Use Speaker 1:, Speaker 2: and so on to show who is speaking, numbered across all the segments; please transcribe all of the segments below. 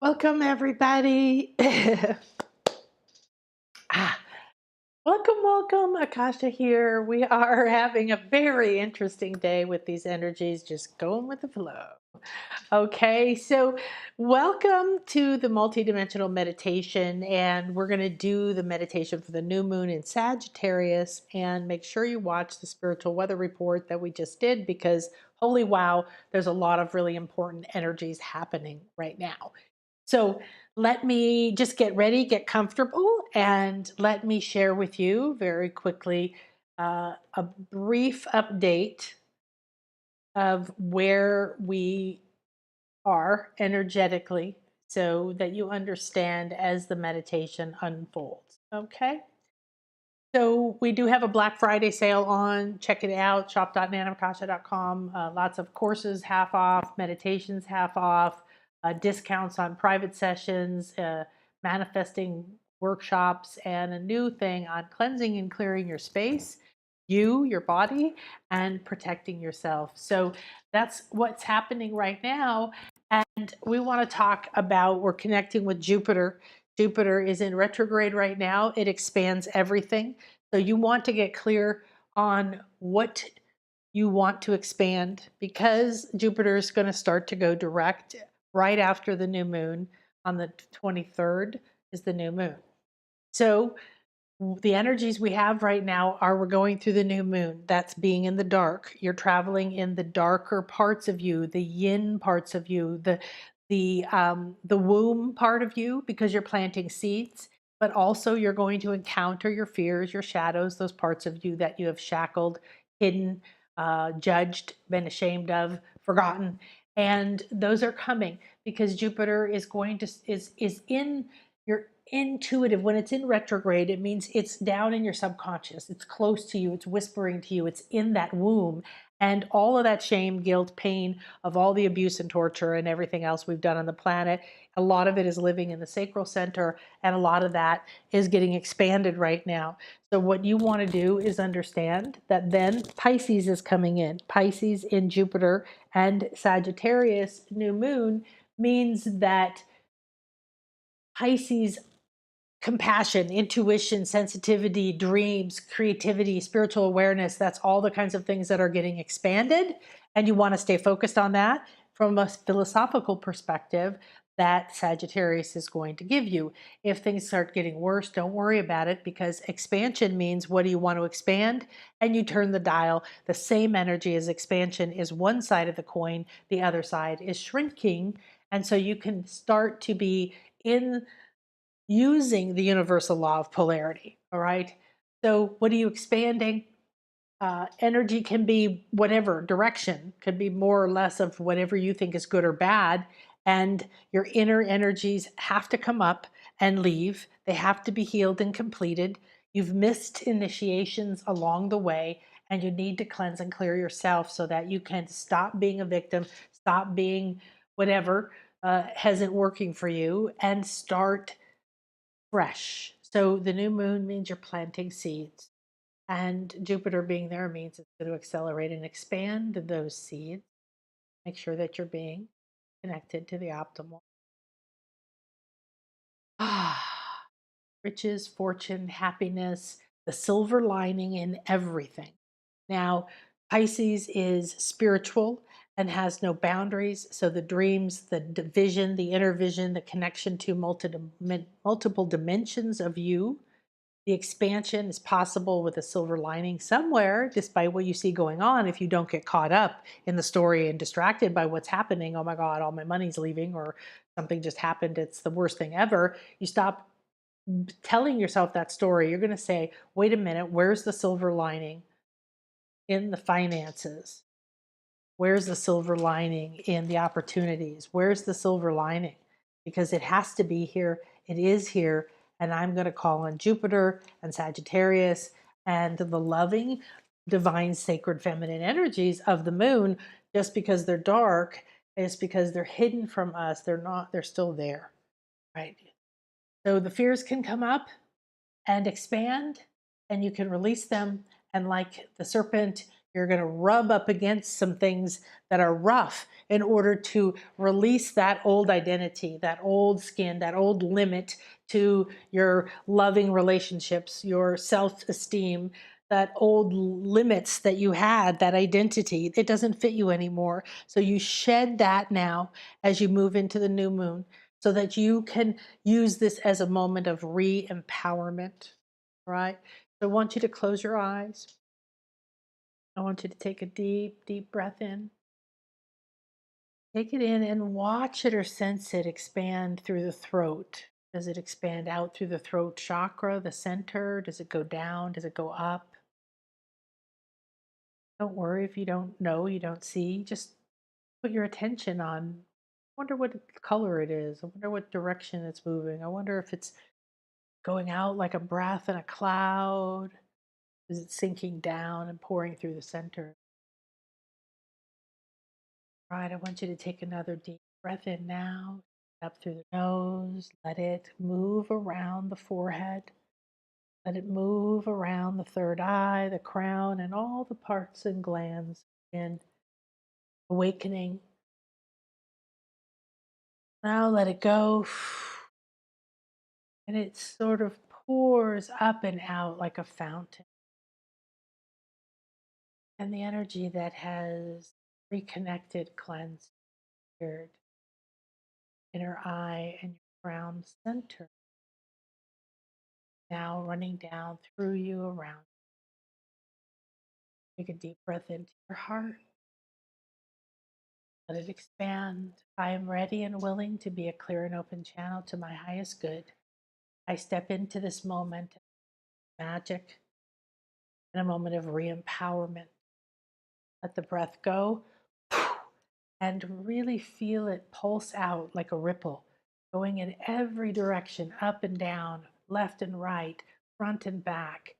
Speaker 1: Welcome, everybody. ah, welcome. Akasha here. We are having a very interesting day with these energies, just going with the flow. Okay, so welcome to the multidimensional meditation, and we're going to do the meditation for the new moon in Sagittarius. And make sure you watch the spiritual weather report that we just did because, holy wow, there's a lot of really important energies happening right now. So let me just get ready, get comfortable, and let me share with you very quickly a brief update of where we are energetically so that you understand as the meditation unfolds. Okay. So we do have a Black Friday sale on. Check it out, shop.nanamakasha.com. Lots of courses half off, meditations half off, discounts on private sessions, manifesting workshops, and a new thing on cleansing and clearing your space, your body, and protecting yourself. So that's what's happening right now. And we want to talk about, we're connecting with Jupiter. Jupiter is in retrograde right now. It expands everything. So you want to get clear on what you want to expand because Jupiter is going to start to go direct right after the new moon. On the 23rd is the new moon. So the energies we have right now are, we're going through the new moon. That's being in the dark. You're traveling in the darker parts of you, the yin parts of you, the womb part of you, because you're planting seeds. But also you're going to encounter your fears, your shadows, those parts of you that you have shackled, hidden, judged, been ashamed of, forgotten. And those are coming because Jupiter is going to is in your intuitive. When it's in retrograde, it means it's down in your subconscious. It's close to you. It's whispering to you. It's in that womb. And all of that shame, guilt, pain of all the abuse and torture and everything else we've done on the planet, a lot of it is living in the sacral center, and a lot of that is getting expanded right now. So what you want to do is understand that then Pisces is coming in. Pisces in Jupiter and Sagittarius new moon means that Pisces compassion, intuition, sensitivity, dreams, creativity, spiritual awareness, that's all the kinds of things that are getting expanded. And you want to stay focused on that from a philosophical perspective that Sagittarius is going to give you. If things start getting worse, don't worry about it, because expansion means, what do you want to expand? And you turn the dial. The same energy as expansion is one side of the coin, the other side is shrinking. And so you can start to be in using the universal law of polarity. All right. So what are you expanding? Energy can be whatever direction, could be more or less of whatever you think is good or bad. And your inner energies have to come up and leave. They have to be healed and completed. You've missed initiations along the way, and you need to cleanse and clear yourself so that you can stop being a victim, stop being whatever hasn't working for you, and start fresh. So the new moon means you're planting seeds, and Jupiter being there means it's going to accelerate and expand those seeds. Make sure that you're being connected to the optimal. Riches, fortune, happiness, the silver lining in everything. Now, Pisces is spiritual and has no boundaries. So the dreams, the vision, the inner vision, the connection to multiple dimensions of you. The expansion is possible with a silver lining somewhere, despite what you see going on. If you don't get caught up in the story and distracted by what's happening, oh my God, all my money's leaving, or something just happened, it's the worst thing ever. You stop telling yourself that story. You're going to say, wait a minute, where's the silver lining in the finances? Where's the silver lining in the opportunities? Where's the silver lining? Because it has to be here. It is here. And I'm going to call on Jupiter and Sagittarius and the loving, divine, sacred feminine energies of the moon. Just because they're dark is because they're hidden from us. They're not, they're still there, right? So the fears can come up and expand, and you can release them. And like the serpent, You're going to rub up against some things that are rough in order to release that old identity, that old skin, that old limit to your loving relationships, your self-esteem, that old limits that you had, that identity. It doesn't fit you anymore. So you shed that now as you move into the new moon so that you can use this as a moment of re-empowerment, right? So I want you to close your eyes. I want you to take a deep, deep breath in. Take it in and watch it or sense it expand through the throat. Does it expand out through the throat chakra, the center? Does it go down? Does it go up? Don't worry if you don't know, you don't see. Just put your attention on, I wonder what color it is. I wonder what direction it's moving. I wonder if it's going out like a breath in a cloud. Is it sinking down and pouring through the center? Right, I want you to take another deep breath in now, up through the nose. Let it move around the forehead. Let it move around the third eye, the crown, and all the parts and glands in awakening. Now let it go. And it sort of pours up and out like a fountain. And the energy that has reconnected, cleansed, cleared inner eye and your crown center, now running down through you, around. Take a deep breath into your heart. Let it expand. I am ready and willing to be a clear and open channel to my highest good. I step into this moment of magic and a moment of re-empowerment. Let the breath go and really feel it pulse out like a ripple, going in every direction, up and down, left and right, front and back.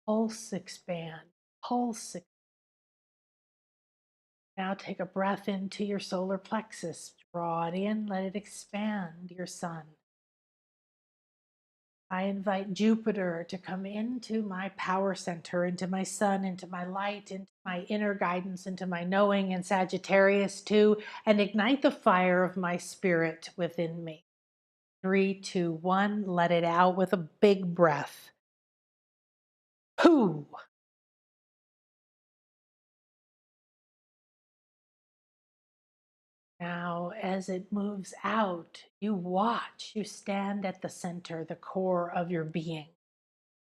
Speaker 1: Pulse expand, pulse. Now take a breath into your solar plexus. Draw it in, let it expand your sun. I invite Jupiter to come into my power center, into my sun, into my light, into my inner guidance, into my knowing, and Sagittarius too, and ignite the fire of my spirit within me. 3, 2, 1, let it out with a big breath. Pooh! Now, as it moves out, you watch, you stand at the center, the core of your being.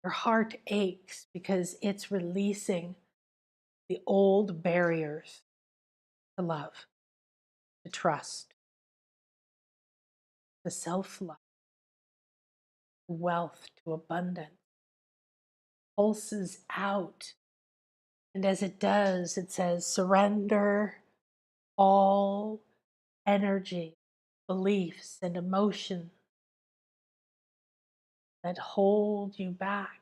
Speaker 1: Your heart aches because it's releasing the old barriers to love, to trust, to self-love, to wealth, to abundance. Pulses out. And as it does, it says, surrender all energy, beliefs, and emotions that hold you back.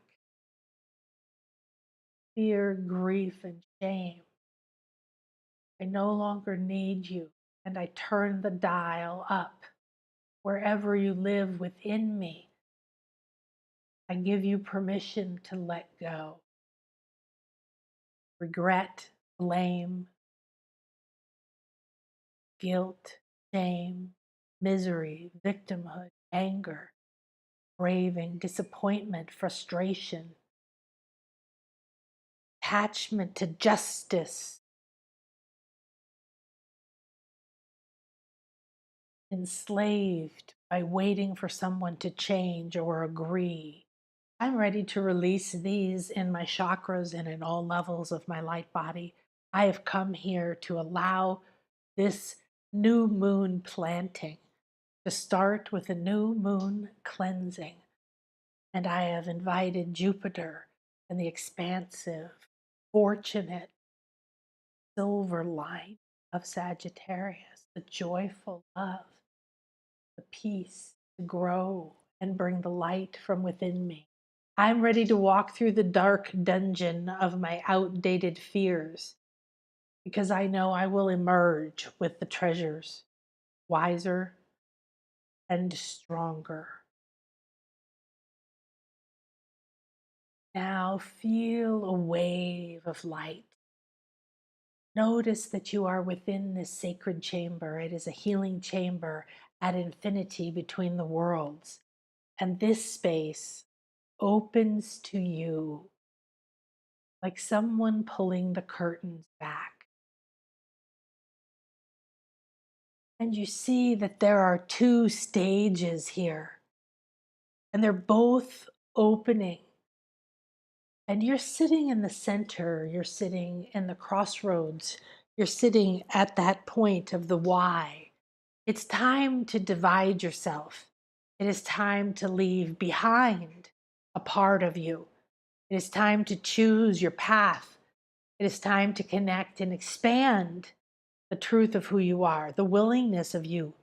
Speaker 1: Fear, grief, and shame. I no longer need you, and I turn the dial up. Wherever you live within me, I give you permission to let go. Regret, blame, guilt, shame, misery, victimhood, anger, craving, disappointment, frustration, attachment to justice, enslaved by waiting for someone to change or agree. I'm ready to release these in my chakras and in all levels of my light body. I have come here to allow this new moon planting to start with a new moon cleansing. And I have invited Jupiter and the expansive, fortunate silver light of Sagittarius, the joyful love, the peace to grow and bring the light from within me. I'm ready to walk through the dark dungeon of my outdated fears because I know I will emerge with the treasures, wiser and stronger. Now feel a wave of light Notice that you are within this sacred chamber. It is a healing chamber at infinity between the worlds. And this space opens to you like someone pulling the curtains back. And you see that there are two stages here, and they're both opening. And you're sitting in the center, you're sitting in the crossroads, you're sitting at that point of the why. It's time to divide yourself. It is time to leave behind a part of you. It is time to choose your path. It is time to connect and expand the truth of who you are, the willingness of you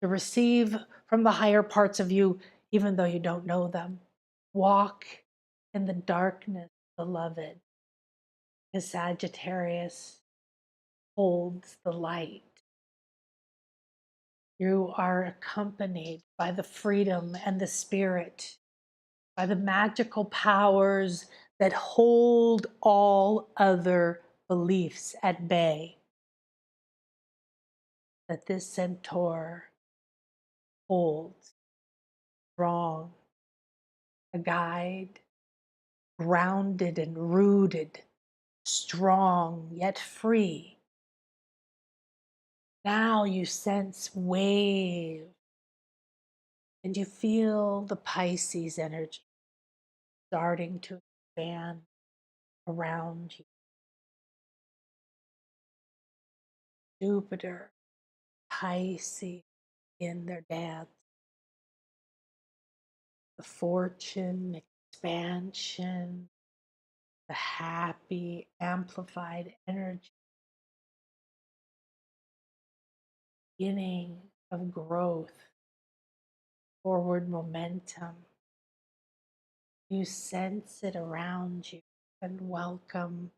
Speaker 1: to receive from the higher parts of you, even though you don't know them. Walk in the darkness, beloved, because Sagittarius holds the light. You are accompanied by the freedom and the spirit, by the magical powers that hold all other beliefs at bay. That this centaur holds strong, a guide, grounded and rooted, strong yet free. Now you sense wave and you feel the Pisces energy starting to expand around you. Jupiter, Pisces in their dance. The fortune, expansion, the happy, amplified energy, beginning of growth, forward momentum. You sense it around you and welcome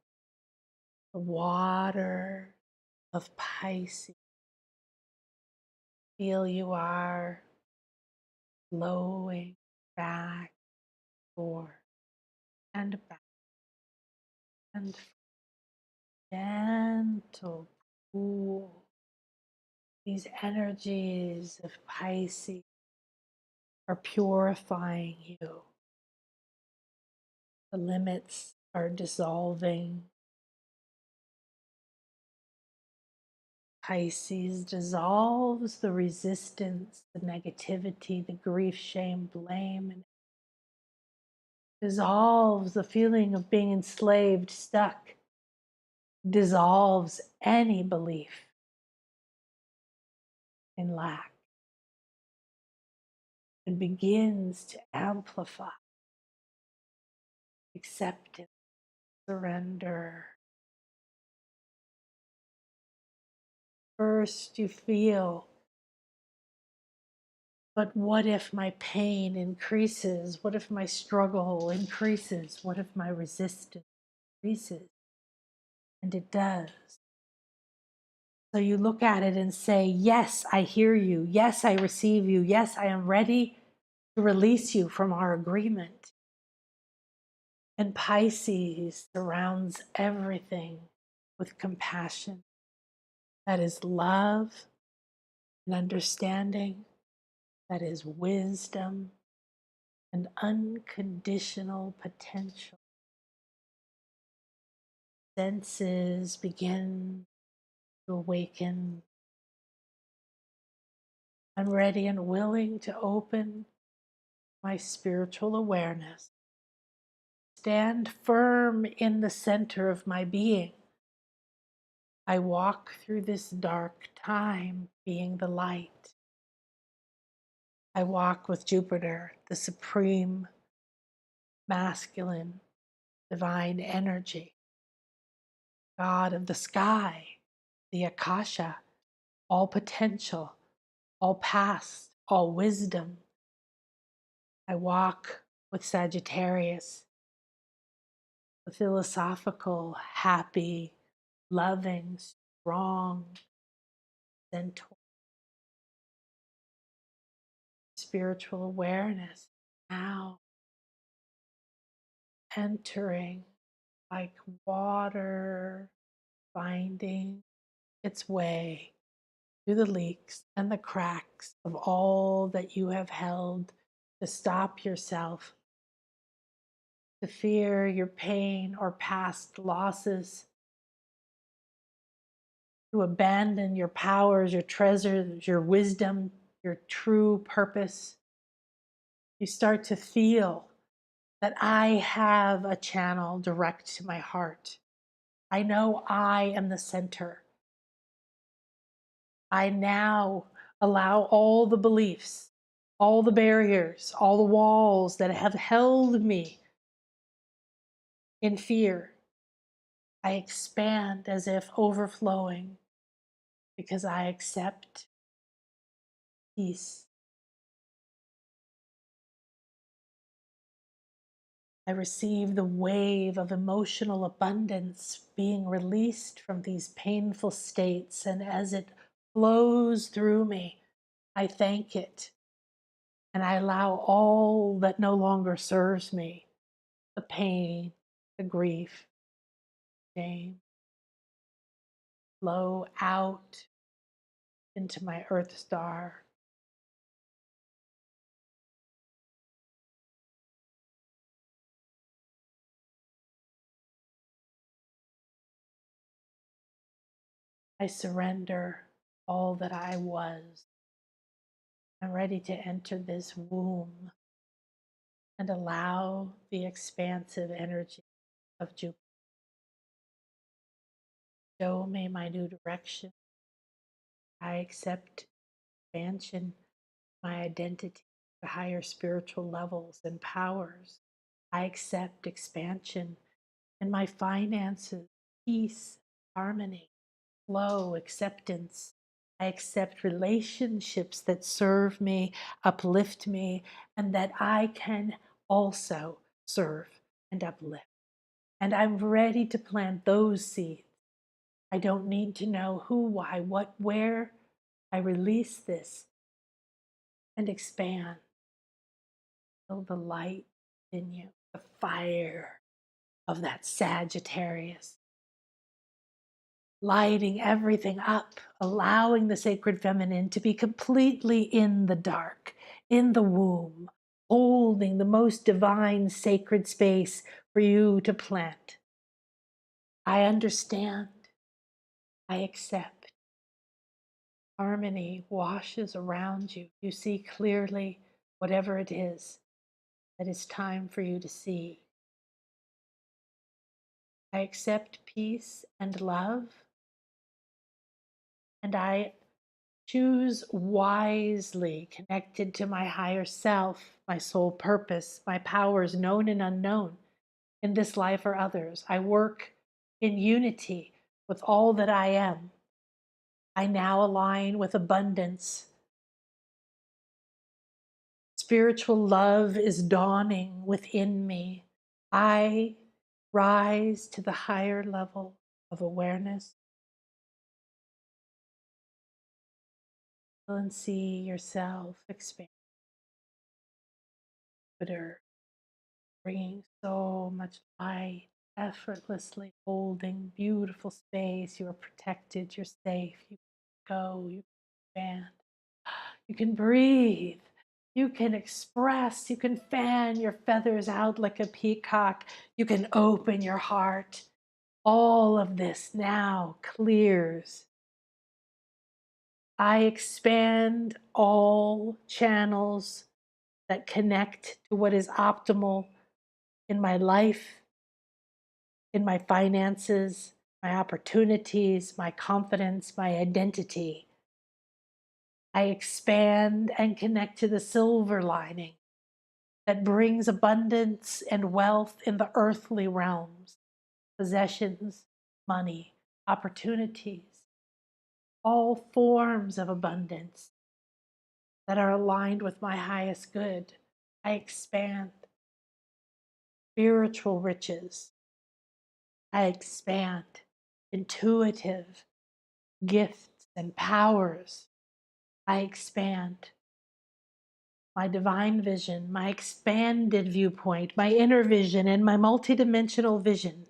Speaker 1: the water of Pisces. Feel you are flowing back, forth, and back, and gentle, cool. These energies of Pisces are purifying you. The limits are dissolving. Pisces dissolves the resistance, the negativity, the grief, shame, blame, and dissolves the feeling of being enslaved, stuck, dissolves any belief in lack, and begins to amplify acceptance, surrender. First, you feel, but what if my pain increases? What if my struggle increases? What if my resistance increases? And it does. So you look at it and say, yes, I hear you. Yes, I receive you. Yes, I am ready to release you from our agreement. And Pisces surrounds everything with compassion. That is love and understanding. That is wisdom and unconditional potential. Senses begin to awaken. I'm ready and willing to open my spiritual awareness. Stand firm in the center of my being. I walk through this dark time being the light. I walk with Jupiter, the supreme masculine divine energy, God of the sky, the Akasha, all potential, all past, all wisdom. I walk with Sagittarius, the philosophical, happy, loving, strong centaur. Spiritual awareness now entering like water finding its way through the leaks and the cracks of all that you have held to stop yourself, to fear your pain or past losses, to abandon your powers, your treasures, your wisdom, your true purpose. You start to feel that I have a channel direct to my heart. I know I am the center. I now allow all the beliefs, all the barriers, all the walls that have held me in fear. I expand as if overflowing because I accept peace. I receive the wave of emotional abundance being released from these painful states, and as it flows through me, I thank it and I allow all that no longer serves me, the pain, the grief, shame, flow out into my earth star. I surrender all that I was. I'm ready to enter this womb and allow the expansive energy of Jupiter show me my new direction. I accept expansion, my identity to higher spiritual levels and powers. I accept expansion in my finances, peace, harmony, flow, acceptance. I accept relationships that serve me, uplift me, and that I can also serve and uplift. And I'm ready to plant those seeds. I don't need to know who, why, what, where. I release this and expand. Feel the light in you, the fire of that Sagittarius, lighting everything up, allowing the sacred feminine to be completely in the dark, in the womb, holding the most divine sacred space for you to plant. I understand. I accept. Harmony washes around you. You see clearly whatever it is that is time for you to see. I accept peace and love, and I choose wisely, connected to my higher self, my soul purpose, my powers known and unknown in this life or others. I work in unity with all that I am. I now align with abundance. Spiritual love is dawning within me. I rise to the higher level of awareness. And see yourself expand, bringing so much light, effortlessly holding beautiful space. You are protected, you're safe, you can go, you can expand, you can breathe, you can express, you can fan your feathers out like a peacock, you can open your heart. All of this now clears. I expand all channels that connect to what is optimal in my life, in my finances, my opportunities, my confidence, my identity. I expand and connect to the silver lining that brings abundance and wealth in the earthly realms, possessions, money, opportunities, all forms of abundance that are aligned with my highest good. I expand spiritual riches. I expand intuitive gifts and powers. I expand my divine vision, my expanded viewpoint, my inner vision, and my multidimensional vision.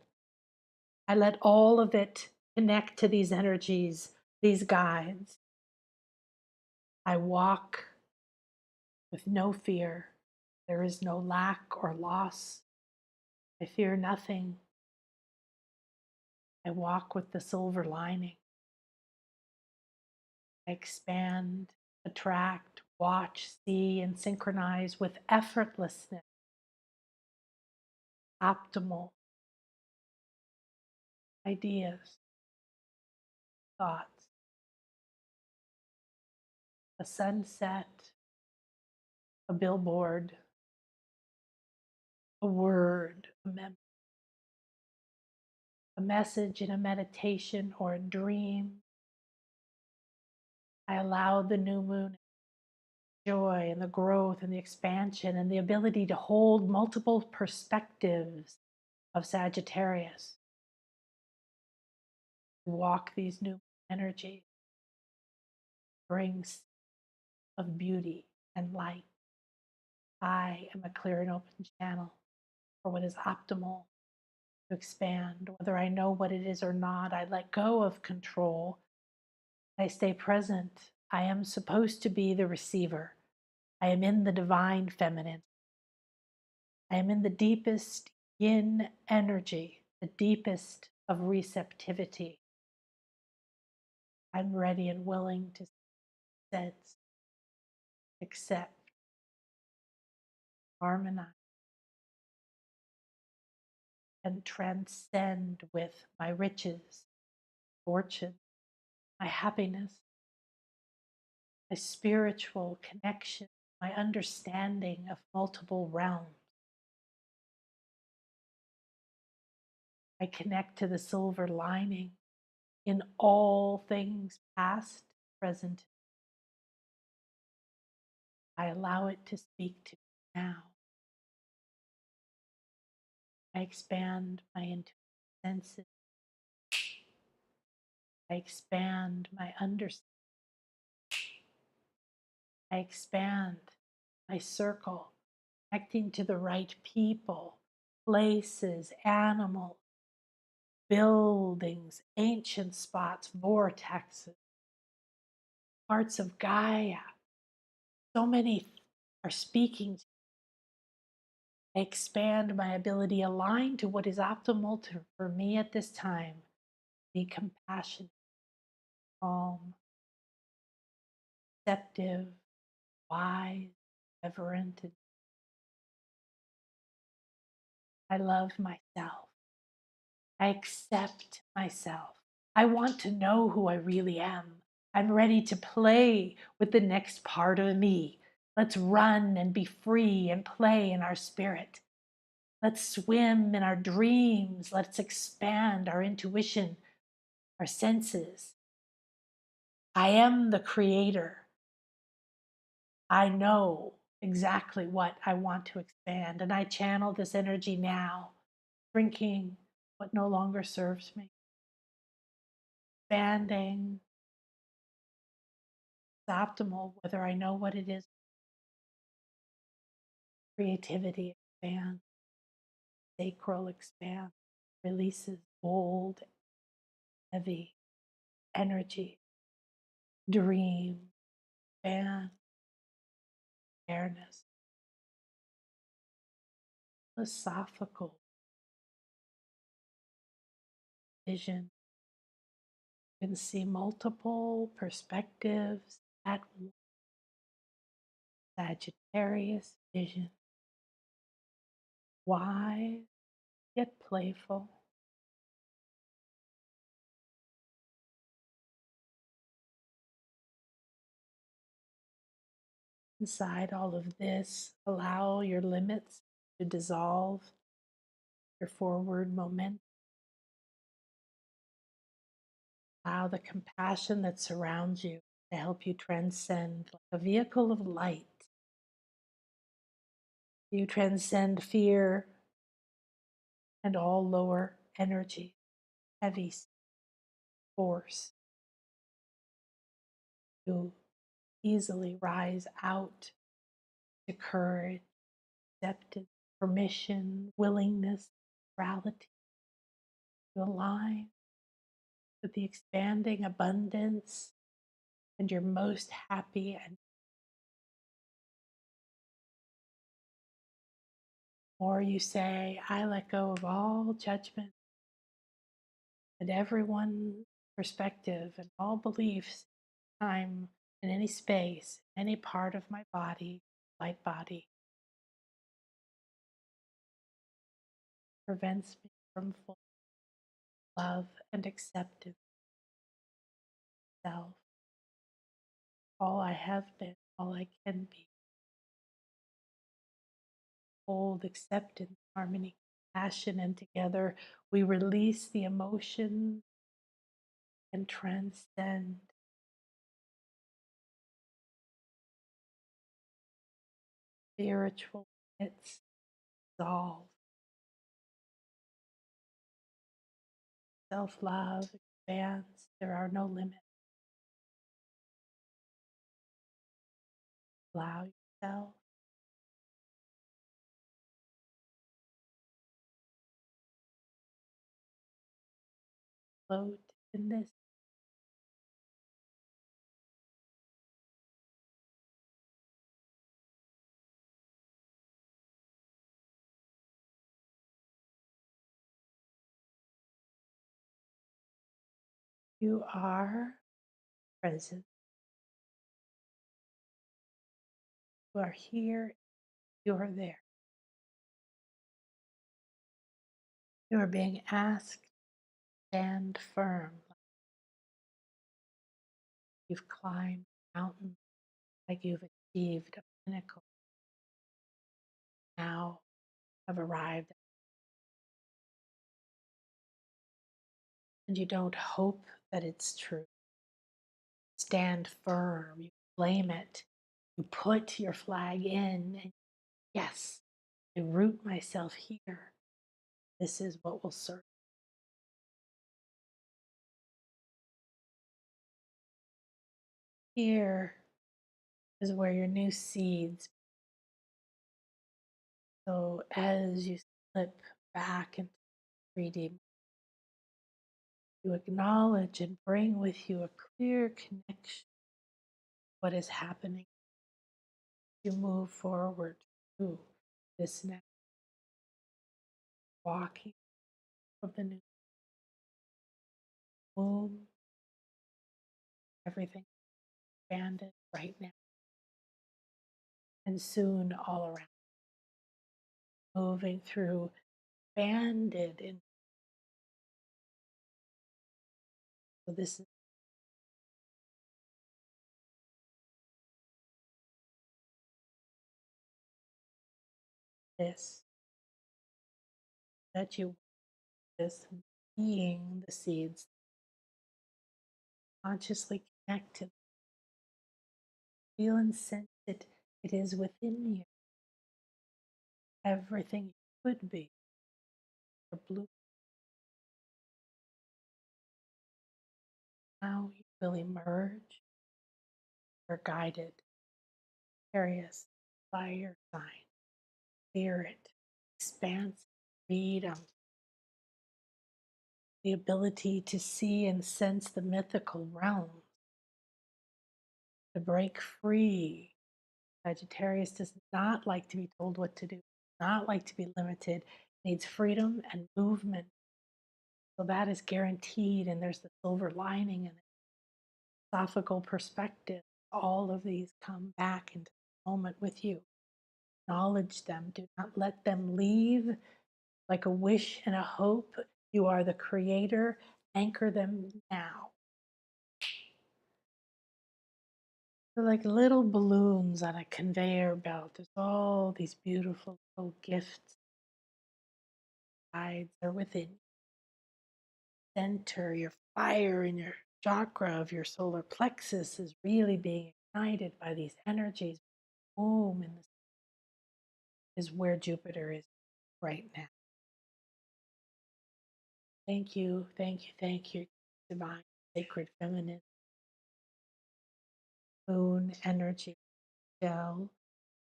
Speaker 1: I let all of it connect to these energies, these guides. I walk with no fear. There is no lack or loss. I fear nothing. I walk with the silver lining. I expand, attract, watch, see, and synchronize with effortlessness, optimal ideas, thoughts, a sunset, a billboard, a word, a message in a meditation or a dream. I allow the new moon joy and the growth and the expansion and the ability to hold multiple perspectives of Sagittarius. Walk these new energies brings of beauty and light. I am a clear and open channel for what is optimal to expand. Whether I know what it is or not, I let go of control. I stay present. I am supposed to be the receiver. I am in the divine feminine. I am in the deepest yin energy, the deepest of receptivity. I'm ready and willing to sense, accept, harmonize, and transcend with my riches, fortune, my happiness, my spiritual connection, my understanding of multiple realms. I connect to the silver lining in all things past, present. I allow it to speak to me now. I expand my intuitive senses. I expand my understanding. I expand my circle, connecting to the right people, places, animals, buildings, ancient spots, vortexes, parts of Gaia. So many are speaking to me. I expand my ability aligned to what is optimal for me at this time. Be compassionate, calm, receptive, wise, reverent. I love myself. I accept myself. I want to know who I really am. I'm ready to play with the next part of me. Let's run and be free and play in our spirit. Let's swim in our dreams. Let's expand our intuition, our senses. I am the creator. I know exactly what I want to expand, and I channel this energy now, drinking what no longer serves me, expanding. It's optimal, whether I know what it is. Creativity expands, sacral expands, releases old, heavy energy, dream, expand, awareness, philosophical vision. You can see multiple perspectives at once. Sagittarius vision, wise yet playful. Inside all of this, allow your limits to dissolve, your forward momentum. Allow the compassion that surrounds you to help you transcend like a vehicle of light. You transcend fear and all lower energy, heavy force. You easily rise out to courage, acceptance, permission, willingness, morality to align. with the expanding abundance, and you're most happy. And more you say, I let go of all judgment and everyone's perspective and all beliefs, time, in any space, any part of my body, light body, prevents me from full love and acceptance of self, all I have been, all I can be. Hold acceptance, harmony, passion, and together we release the emotions and transcend. Spiritual limits dissolve. Self love expands. There are no limits. Allow yourself to float in this. You are present. You are here. You are there. You are being asked to stand firm. Like you've climbed a mountain, like you've achieved a pinnacle. Now have arrived. And you don't hope that it's true. Stand firm. You claim it. You put your flag in. And yes, I root myself here. This is what will serve. Here is where your new seeds. So as you slip back into 3D, you acknowledge and bring with you a clear connection to what is happening. You move forward through this next walking of the new womb. Everything expanded right now and soon all around. Moving through banded in. So this is this that you this being the seeds consciously connected. Feel and sense it. It is within you. Everything you could be. Your blue. Now you will emerge. You're guided. Curious by your sign. Spirit. Expanse. Freedom. The ability to see and sense the mythical realms, to break free. Sagittarius does not like to be told what to do, not like to be limited, needs freedom and movement. So that is guaranteed, and there's the silver lining and the philosophical perspective. All of these come back into the moment with you. Acknowledge them. Do not let them leave like a wish and a hope. You are the creator. Anchor them now. They're like little balloons on a conveyor belt. There's all these beautiful little gifts. Guides are within you. Center, your fire in your chakra of your solar plexus is really being ignited by these energies. Boom, and this is where Jupiter is right now. Thank you, thank you, thank you, divine, sacred, feminine, moon energy gel,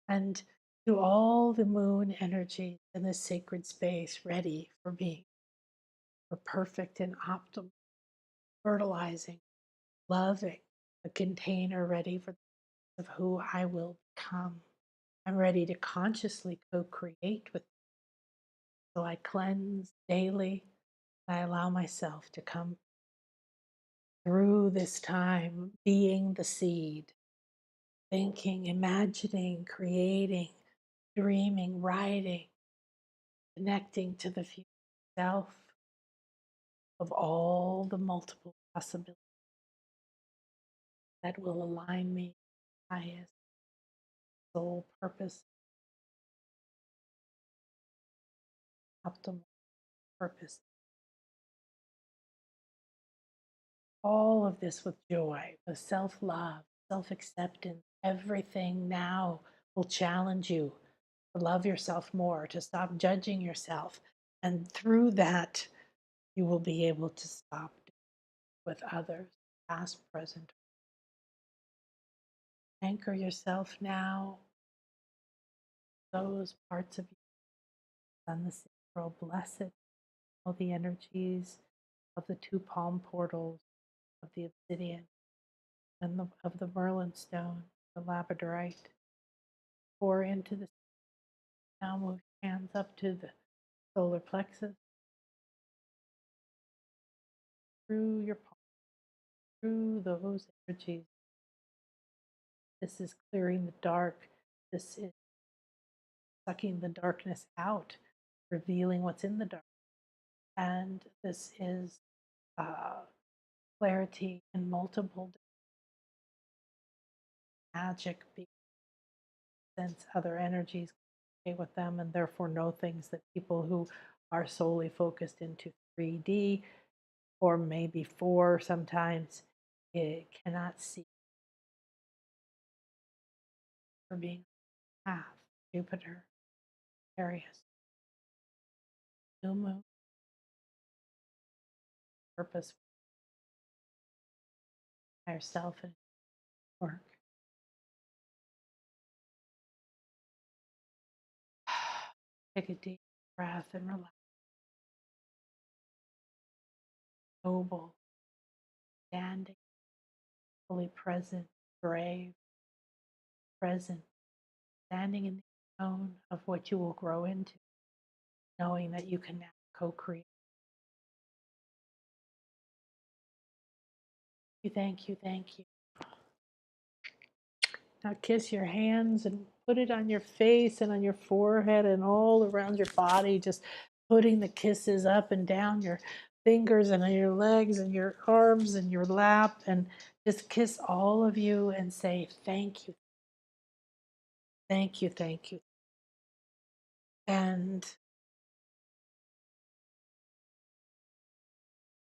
Speaker 1: and to all the moon energies in this sacred space ready for being for perfect and optimal. fertilizing, loving, a container ready for of who I will become. I'm ready to consciously co-create with. So I cleanse daily. I allow myself to come through this time being the seed, thinking, imagining, creating, dreaming, writing, connecting to the future self of all the multiple possibilities that will align me highest soul purpose, optimal purpose. All of this with joy, with self love, self acceptance. Everything now will challenge you to love yourself more, to stop judging yourself. And through that, you will be able to stop with others, past, present. Anchor yourself now, those parts of you on the sacral, blessed, all the energies of the two palm portals, of the obsidian, and of the Merlin stone, the labradorite. Pour into the. Now move your hands up to the solar plexus, through your palm, through those energies. This is clearing the dark. This is sucking the darkness out, revealing what's in the dark. And this is uh, clarity in multiple magic, sense other energies with them, and therefore know things that people who are solely focused into 3D or maybe 4 sometimes it cannot see for being half Jupiter, Aquarius, new moon, purpose, higher self, and work. Take a deep breath and relax. Noble, standing, fully present, brave, present, standing in the unknown of what you will grow into, knowing that you can now co-create. Thank you, thank you. Now kiss your hands and put it on your face and on your forehead and all around your body, just putting the kisses up and down your fingers and on your legs and your arms and your lap, and just kiss all of you and say thank you, thank you, thank you. And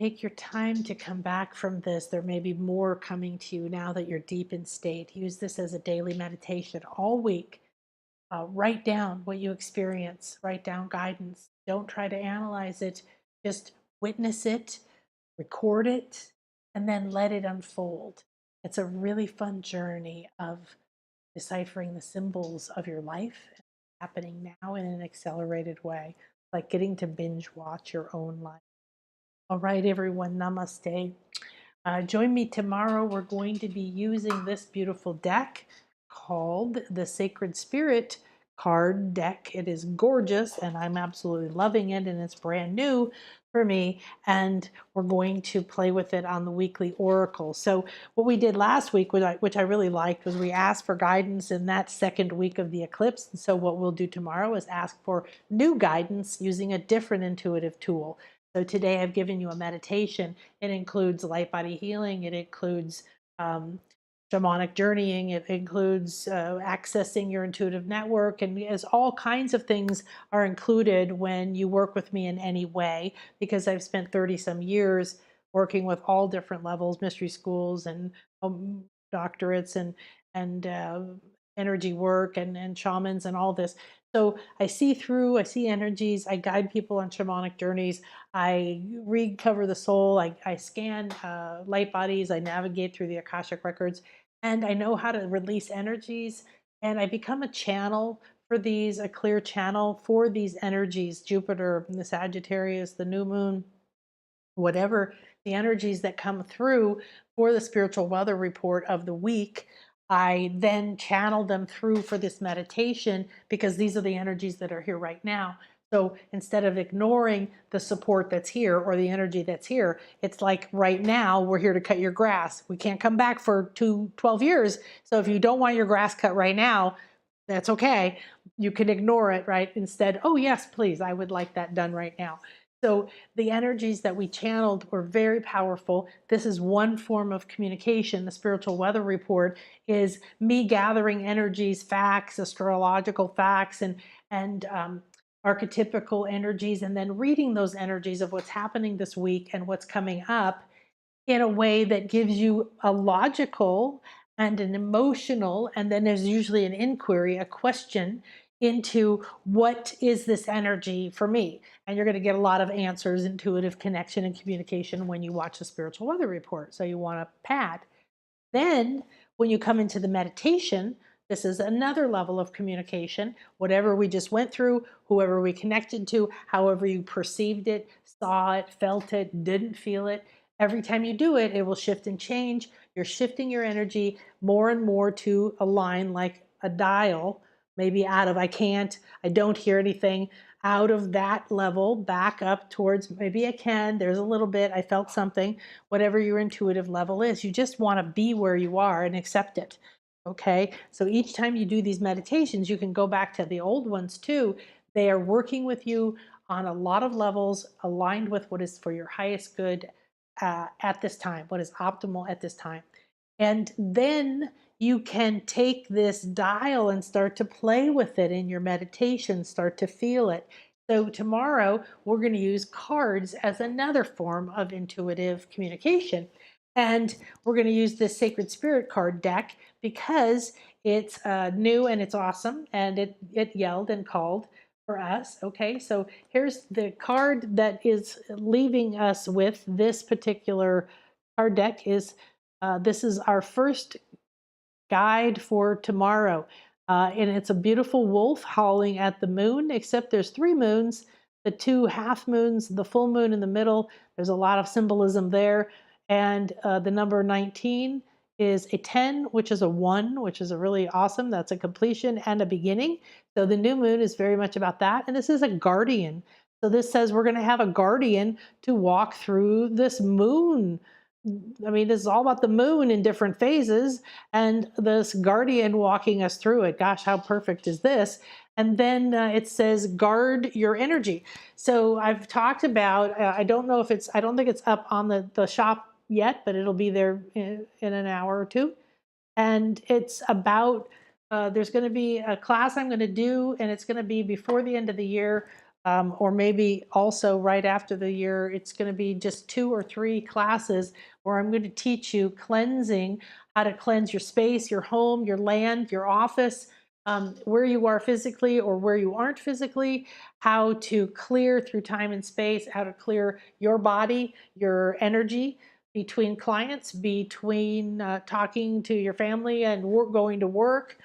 Speaker 1: take your time to come back from this. There may be more coming to you now that you're deep in state. Use this as a daily meditation all week. Write down what you experience, write down guidance. Don't try to analyze it, just witness it, record it, and then let it unfold. It's a really fun journey of deciphering the symbols of your life happening now in an accelerated way, like getting to binge watch your own life. All right, everyone, namaste. Join me tomorrow. We're going to be using this beautiful deck called the Sacred Spirit card deck. It is gorgeous and I'm absolutely loving it, and it's brand new for me, and we're going to play with it on the weekly oracle. So what we did last week, which I really liked, was we asked for guidance in that second week of the eclipse. And so what we'll do tomorrow is ask for new guidance using a different intuitive tool. So today I've given you a meditation. It includes light body healing. It includes um, shamanic journeying. It includes accessing your intuitive network. And as all kinds of things are included when you work with me in any way, because I've spent 30 some years working with all different levels, mystery schools and doctorates and energy work and shamans and all this. So I see through, I see energies, I guide people on shamanic journeys, I recover the soul, I scan light bodies, I navigate through the Akashic records, and I know how to release energies, and I become a channel for these, a clear channel for these energies, Jupiter, the Sagittarius, the new moon, whatever the energies that come through for the spiritual weather report of the week, I then channel them through for this meditation because these are the energies that are here right now. So instead of ignoring the support that's here or the energy that's here, it's like right now we're here to cut your grass. We can't come back for 12 years. So if you don't want your grass cut right now, that's okay. You can ignore it, right? Instead, oh, yes, please, I would like that done right now. So the energies that we channeled were very powerful. This is one form of communication. The spiritual weather report is me gathering energies, facts, astrological facts, and archetypical energies, and then reading those energies of what's happening this week and what's coming up in a way that gives you a logical and an emotional, and then there's usually an inquiry, a question into what is this energy for me? And you're going to get a lot of answers, intuitive connection and communication when you watch the spiritual weather report. So you want to pad. Then, when you come into the meditation, this is another level of communication. Whatever we just went through, whoever we connected to, however you perceived it, saw it, felt it, didn't feel it, every time you do it, it will shift and change. You're shifting your energy more and more to align like a dial, maybe out of I can't, I don't hear anything, out of that level back up towards maybe I can, there's a little bit, I felt something, whatever your intuitive level is. You just want to be where you are and accept it. Okay. So each time you do these meditations, you can go back to the old ones too. They are working with you on a lot of levels, aligned with what is for your highest good at this time, what is optimal at this time. And then you can take this dial and start to play with it in your meditation, start to feel it. So tomorrow we're going to use cards as another form of intuitive communication. And we're going to use this Sacred Spirit card deck because it's new and it's awesome, and it yelled and called for us. Okay, so here's the card that is leaving us with this particular card deck. Is This is our first guide for tomorrow. And it's a beautiful wolf howling at the moon, except there's three moons, the two half moons, the full moon in the middle. There's a lot of symbolism there. And the number 19 is a 10, which is a 1, which is a really awesome. That's a completion and a beginning. So the new moon is very much about that. And this is a guardian. So this says we're going to have a guardian to walk through this moon. I mean, this is all about the moon in different phases and this guardian walking us through it. Gosh, how perfect is this? And then it says, guard your energy. So I've talked about, I don't know if it's, I don't think it's up on the shop yet, but it'll be there in an hour or two. And it's about, there's going to be a class I'm going to do, and it's going to be before the end of the year, or maybe also right after the year. It's going to be just 2 or 3 classes where I'm going to teach you cleansing, how to cleanse your space, your home, your land, your office, where you are physically or where you aren't physically, how to clear through time and space, how to clear your body, your energy, between clients, between talking to your family and going to work,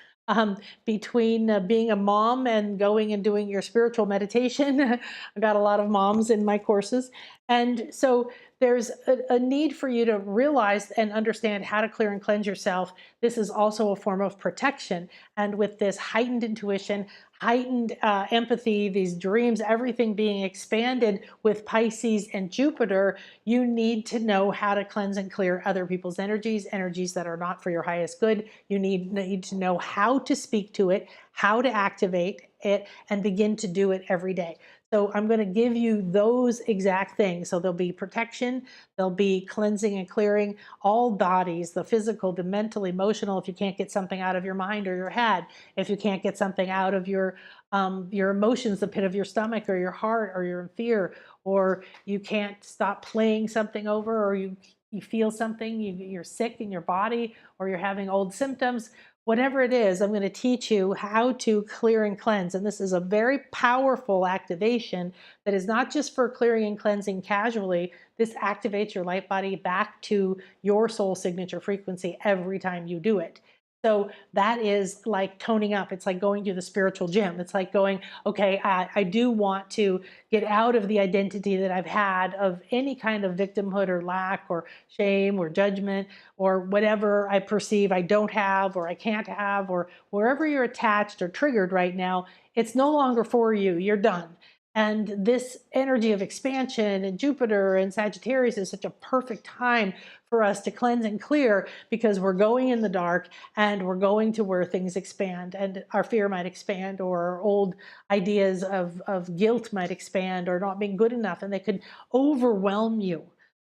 Speaker 1: between being a mom and going and doing your spiritual meditation. I got a lot of moms in my courses. And so there's a need for you to realize and understand how to clear and cleanse yourself. This is also a form of protection. And with this heightened intuition, heightened empathy, these dreams, everything being expanded with Pisces and Jupiter, you need to know how to cleanse and clear other people's energies, energies that are not for your highest good. You need to know how to speak to it, how to activate it, and begin to do it every day. So I'm going to give you those exact things. So there'll be protection, there'll be cleansing and clearing all bodies, the physical, the mental, emotional, if you can't get something out of your mind or your head, if you can't get something out of your emotions, the pit of your stomach or your heart, or you're in fear, or you can't stop playing something over, or you feel something, you're sick in your body, or you're having old symptoms. Whatever it is, I'm going to teach you how to clear and cleanse. And this is a very powerful activation that is not just for clearing and cleansing casually. This activates your light body back to your soul signature frequency every time you do it. So that is like toning up. It's like going to the spiritual gym. It's like going, okay, I do want to get out of the identity that I've had of any kind of victimhood or lack or shame or judgment or whatever I perceive I don't have or I can't have, or wherever you're attached or triggered right now. It's no longer for you. You're done. And this energy of expansion and Jupiter and Sagittarius is such a perfect time for us to cleanse and clear, because we're going in the dark and we're going to where things expand, and our fear might expand, or our old ideas of guilt might expand, or not being good enough, and they could overwhelm you.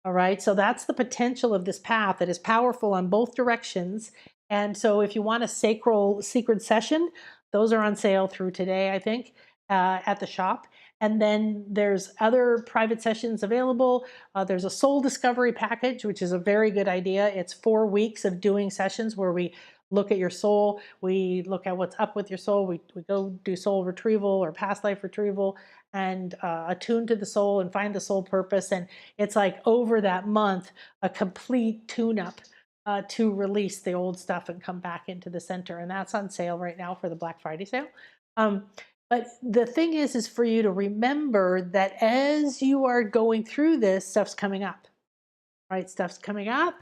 Speaker 1: All right. So that's the potential of this path that is powerful on both directions. And so if you want a sacral secret session, those are on sale through today, I think, at the shop. And then there's other private sessions available. There's a soul discovery package, which is a very good idea. It's 4 weeks of doing sessions where we look at your soul. We look at what's up with your soul. We go do soul retrieval or past life retrieval, and attune to the soul and find the soul purpose. And it's like over that month, a complete tune up to release the old stuff and come back into the center. And that's on sale right now for the Black Friday sale. Um, but the thing is for you to remember that as you are going through this, stuff's coming up, right? Stuff's coming up.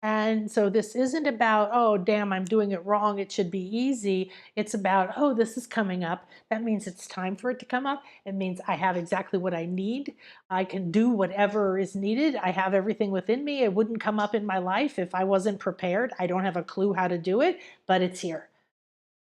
Speaker 1: And so this isn't about, oh, damn, I'm doing it wrong, it should be easy. It's about, oh, this is coming up. That means it's time for it to come up. It means I have exactly what I need. I can do whatever is needed. I have everything within me. It wouldn't come up in my life if I wasn't prepared. I don't have a clue how to do it, but it's here.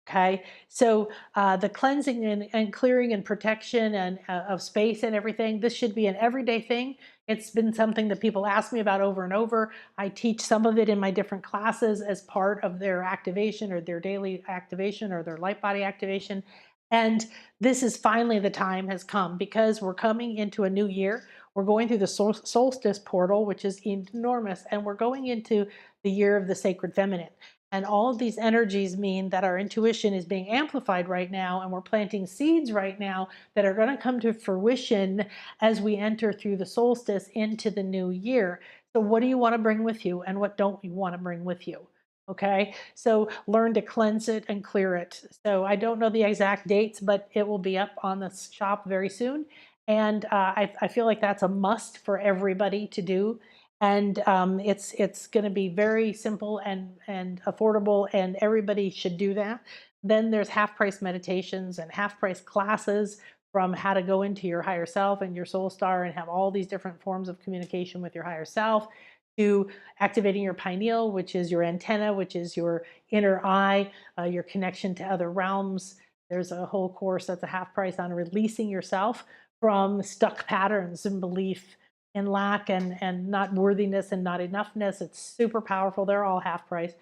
Speaker 1: Okay, so the cleansing and clearing and protection and of space and everything, this should be an everyday thing. It's been something that people ask me about over and over. I teach some of it in my different classes as part of their activation or their daily activation or their light body activation. And this is finally the time has come, because we're coming into a new year. We're going through the solstice portal, which is enormous, and we're going into the year of the sacred feminine. And all of these energies mean that our intuition is being amplified right now, and we're planting seeds right now that are going to come to fruition as we enter through the solstice into the new year. So, what do you want to bring with you, and what don't you want to bring with you? Okay, so learn to cleanse it and clear it. So, I don't know the exact dates, but it will be up on the shop very soon. And I feel like that's a must for everybody to do, and it's going to be very simple and affordable, and everybody should do that. Then there's half price meditations and half price classes from how to go into your higher self and your soul star and have all these different forms of communication with your higher self, to activating your pineal, which is your antenna, which is your inner eye, your connection to other realms. There's a whole course that's a half price on releasing yourself from stuck patterns and belief in lack and not worthiness and not enoughness. It's super powerful. They're all half price.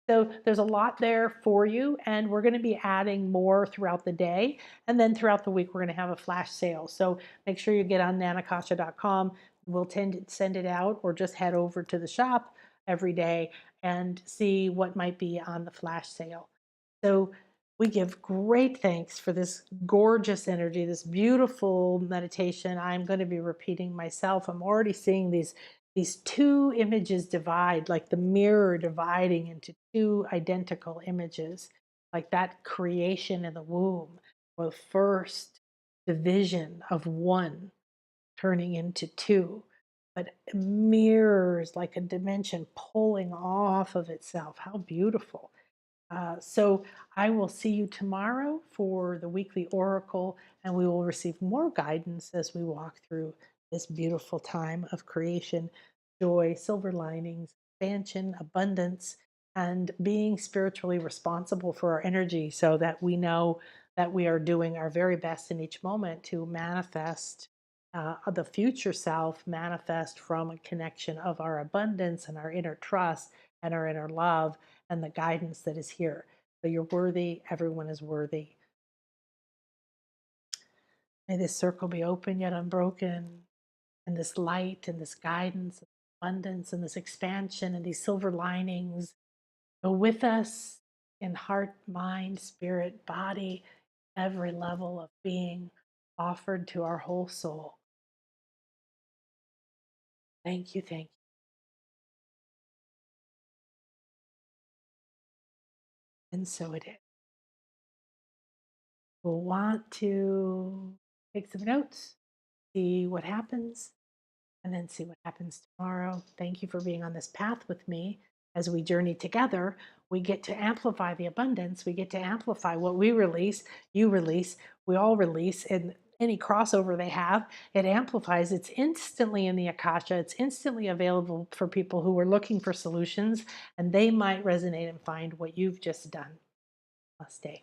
Speaker 1: So there's a lot there for you, and we're going to be adding more throughout the day. And then throughout the week, we're going to have a flash sale. So make sure you get on nanakasha.com. We'll send it out, or just head over to the shop every day and see what might be on the flash sale. So we give great thanks for this gorgeous energy, this beautiful meditation. I'm going to be repeating myself. I'm already seeing these two images divide, like the mirror dividing into two identical images, like that creation in the womb, the first division of one turning into two, but mirrors like a dimension pulling off of itself. How beautiful. So I will see you tomorrow for the weekly oracle, and we will receive more guidance as we walk through this beautiful time of creation, joy, silver linings, expansion, abundance, and being spiritually responsible for our energy, so that we know that we are doing our very best in each moment to manifest the future self, manifest from a connection of our abundance and our inner trust and our inner love and the guidance that is here. So you're worthy. Everyone is worthy. May this circle be open yet unbroken, and this light and this guidance, abundance and this expansion and these silver linings go with us in heart, mind, spirit, body, every level of being, offered to our whole soul. Thank you. Thank you. And so it is. We'll want to take some notes, see what happens, and then see what happens tomorrow. Thank you for being on this path with me. As we journey together, we get to amplify the abundance. We get to amplify what we release, you release, we all release. And any crossover they have, it amplifies. It's instantly in the Akasha. It's instantly available for people who are looking for solutions, and they might resonate and find what you've just done. Namaste.